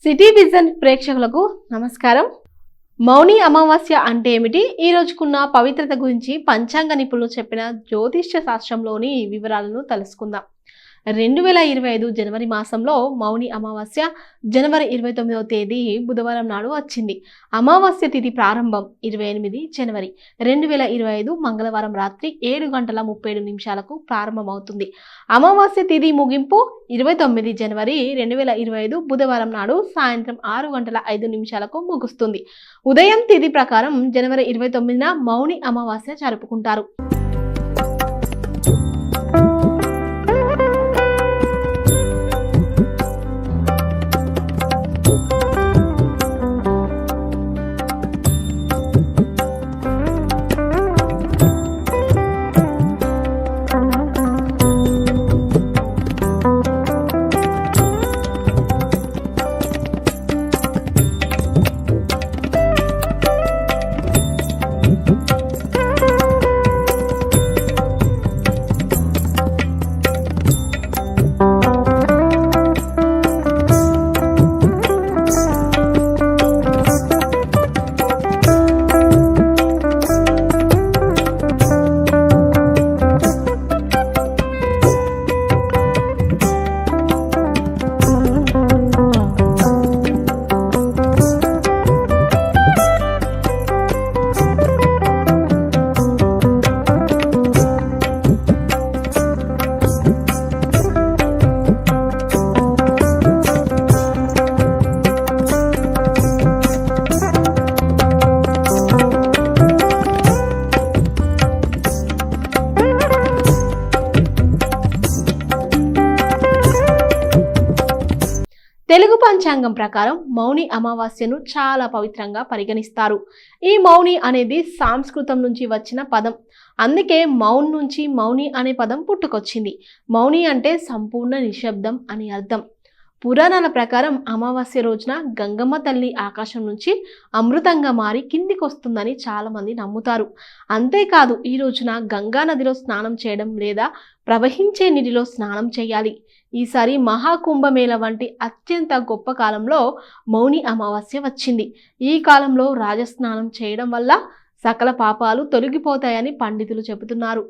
City vision ప్రేక్షకులకు నమస్కారం. మౌని అమావాస్య అంటే ఏమిటి, ఈ రోజుకున్న పవిత్రత గురించి పంచాంగ నిపుణులు చెప్పిన జ్యోతిష్య శాస్త్రంలోని వివరాలను తెలుసుకుందాం. 2025 జనవరి మాసంలో మౌని అమావాస్య జనవరి 29వ తేదీ బుధవారం నాడు వచ్చింది. అమావాస్య తిథి ప్రారంభం 28 జనవరి 2025 మంగళవారం రాత్రి 7:37 ప్రారంభమవుతుంది. అమావాస్య తిథి ముగింపు 29 జనవరి 2025 బుధవారం నాడు సాయంత్రం 6:05 ముగుస్తుంది. ఉదయం తిథి ప్రకారం జనవరి 29న మౌని అమావాస్య జరుపుకుంటారు. తెలుగు పంచాంగం ప్రకారం మౌని అమావాస్యను చాలా పవిత్రంగా పరిగణిస్తారు. ఈ మౌని అనేది సంస్కృతం నుంచి వచ్చిన పదం. అందుకే మౌన్ నుంచి మౌని అనే పదం పుట్టుకొచ్చింది. మౌని అంటే సంపూర్ణ నిశ్శబ్దం అని అర్థం. పురాణాల ప్రకారం అమావాస్య రోజున గంగమ్మ తల్లి ఆకాశం నుంచి అమృతంగా మారి కిందికి వస్తుందని చాలా మంది నమ్ముతారు. అంతేకాదు ఈ రోజున గంగా నదిలో స్నానం చేయడం లేదా ప్రవహించే నీటిలో స్నానం చేయాలి. ఈసారి మహాకుంభమేళ వంటి అత్యంత గొప్ప కాలంలో మౌని అమావాస్య వచ్చింది. ఈ కాలంలో రాజస్నానం చేయడం వల్ల సకల పాపాలు తొలగిపోతాయని పండితులు చెబుతున్నారు.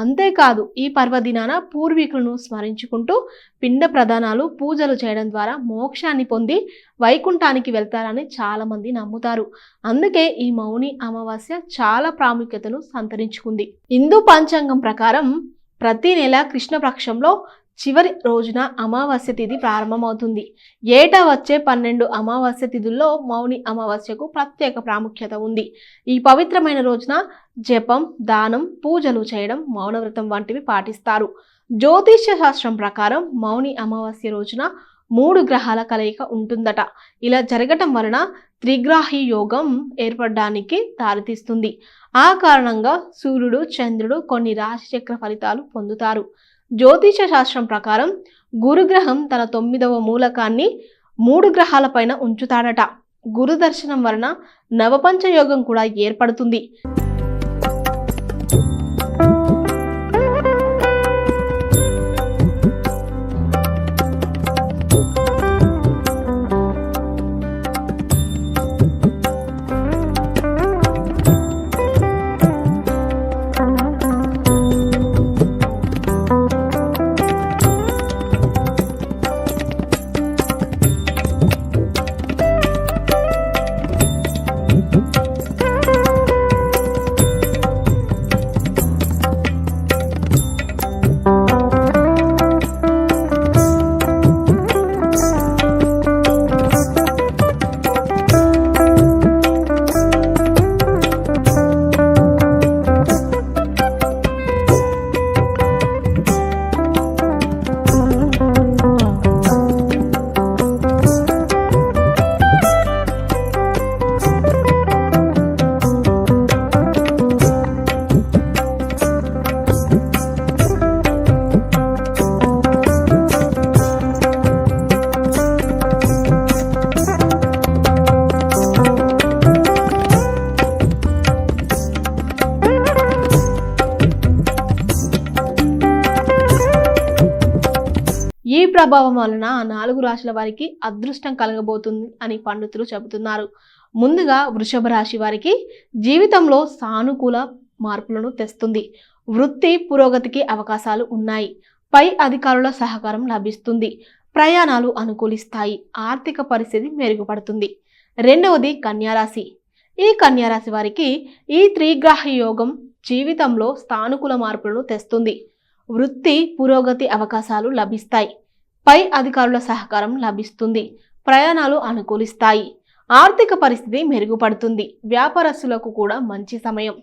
అంతేకాదు ఈ పర్వదినాన పూర్వీకులను స్మరించుకుంటూ పిండ ప్రదానాలు పూజలు చేయడం ద్వారా మోక్షాన్ని పొంది వైకుంఠానికి వెళ్తారని చాలా మంది నమ్ముతారు. అందుకే ఈ మౌని అమావాస్య చాలా ప్రాముఖ్యతను సంతరించుకుంది. హిందూ పంచాంగం ప్రకారం ప్రతి నెల కృష్ణపక్షంలో చివరి రోజున అమావాస్య తిథి ప్రారంభమవుతుంది. ఏటా వచ్చే 12 అమావాస్య తిథుల్లో మౌని అమావాస్యకు ప్రత్యేక ప్రాముఖ్యత ఉంది. ఈ పవిత్రమైన రోజున జపం, దానం, పూజలు చేయడం, మౌనవ్రతం వంటివి పాటిస్తారు. జ్యోతిష్య శాస్త్రం ప్రకారం మౌని అమావాస్య రోజున 3 గ్రహాల కలయిక ఉంటుందట. ఇలా జరగటం వలన త్రిగ్రాహి యోగం ఏర్పడడానికి దారితీస్తుంది. ఆ కారణంగా సూర్యుడు, చంద్రుడు కొన్ని రాశిచక్ర ఫలితాలు పొందుతారు. జ్యోతిష శాస్త్రం ప్రకారం గురుగ్రహం తన 9వ మూలకాన్ని 3 గ్రహాలపైన ఉంచుతాడట. గురు దర్శనం వలన నవపంచ యోగం కూడా ఏర్పడుతుంది. ప్రభావం వలన ఆ 4 రాశుల వారికి అదృష్టం కలగబోతుంది అని పండితులు చెబుతున్నారు. ముందుగా వృషభ రాశి వారికి జీవితంలో సానుకూల మార్పులను తెస్తుంది. వృత్తి పురోగతికి అవకాశాలు ఉన్నాయి. పై అధికారుల సహకారం లభిస్తుంది. ప్రయాణాలు అనుకూలిస్తాయి. ఆర్థిక పరిస్థితి మెరుగుపడుతుంది. రెండవది కన్యారాశి. ఈ కన్యారాశి వారికి ఈ త్రిగ్రహ యోగం జీవితంలో సానుకూల మార్పులను తెస్తుంది. వృత్తి పురోగతి అవకాశాలు లభిస్తాయి. పై అధికారుల సహకారం లభిస్తుంది. ప్రయాణాలు అనుకూలిస్తాయి. ఆర్థిక పరిస్థితి మెరుగుపడుతుంది. వ్యాపారస్తులకు కూడా మంచి సమయం.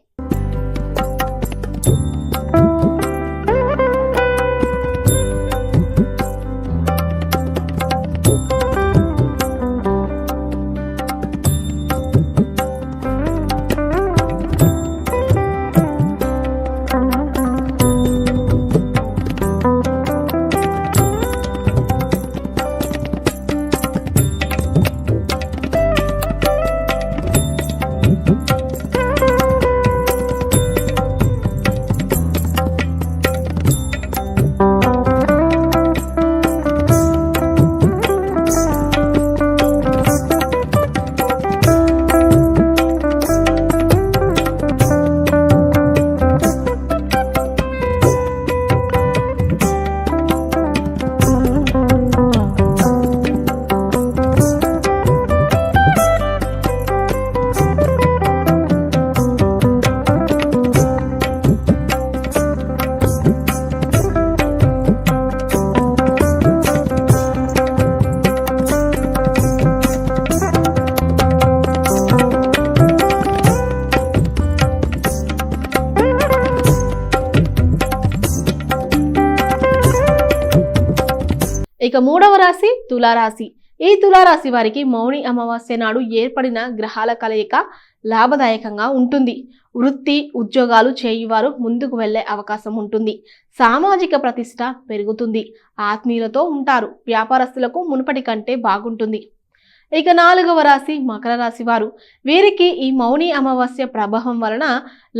ఇక మూడవ రాశి తులారాశి. ఈ తులారాశి వారికి మౌని అమావాస్య నాడు ఏర్పడిన గ్రహాల కలయిక లాభదాయకంగా ఉంటుంది. వృత్తి ఉద్యోగాలు చేయువారు ముందుకు వెళ్లే అవకాశం ఉంటుంది. సామాజిక ప్రతిష్ట పెరుగుతుంది. ఆత్మీయులతో ఉంటారు. వ్యాపారస్తులకు మునుపటి కంటే బాగుంటుంది. ఇక నాలుగవ రాశి మకర రాశి వారు. వీరికి ఈ మౌని అమావాస్య ప్రభావం వలన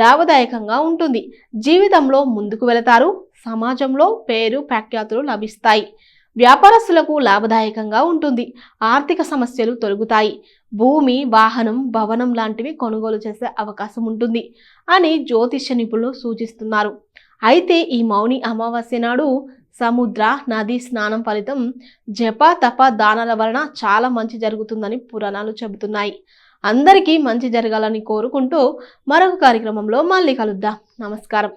లాభదాయకంగా ఉంటుంది. జీవితంలో ముందుకు వెళతారు. సమాజంలో పేరు ప్రఖ్యాతులు లభిస్తాయి. వ్యాపారస్తులకు లాభదాయకంగా ఉంటుంది. ఆర్థిక సమస్యలు తొలగుతాయి. భూమి వాహనం భవనం లాంటివి కొనుగోలు చేసే అవకాశం ఉంటుంది అని జ్యోతిష్య నిపుణులు సూచిస్తున్నారు. అయితే ఈ మౌని అమావాస్య నాడు సముద్ర నది స్నానం ఫలితం జప తప దానాల వలన చాలా మంచి జరుగుతుందని పురాణాలు చెబుతున్నాయి. అందరికీ మంచి జరగాలని కోరుకుంటూ మరొక కార్యక్రమంలో మళ్ళీ కలుద్దాం. నమస్కారం.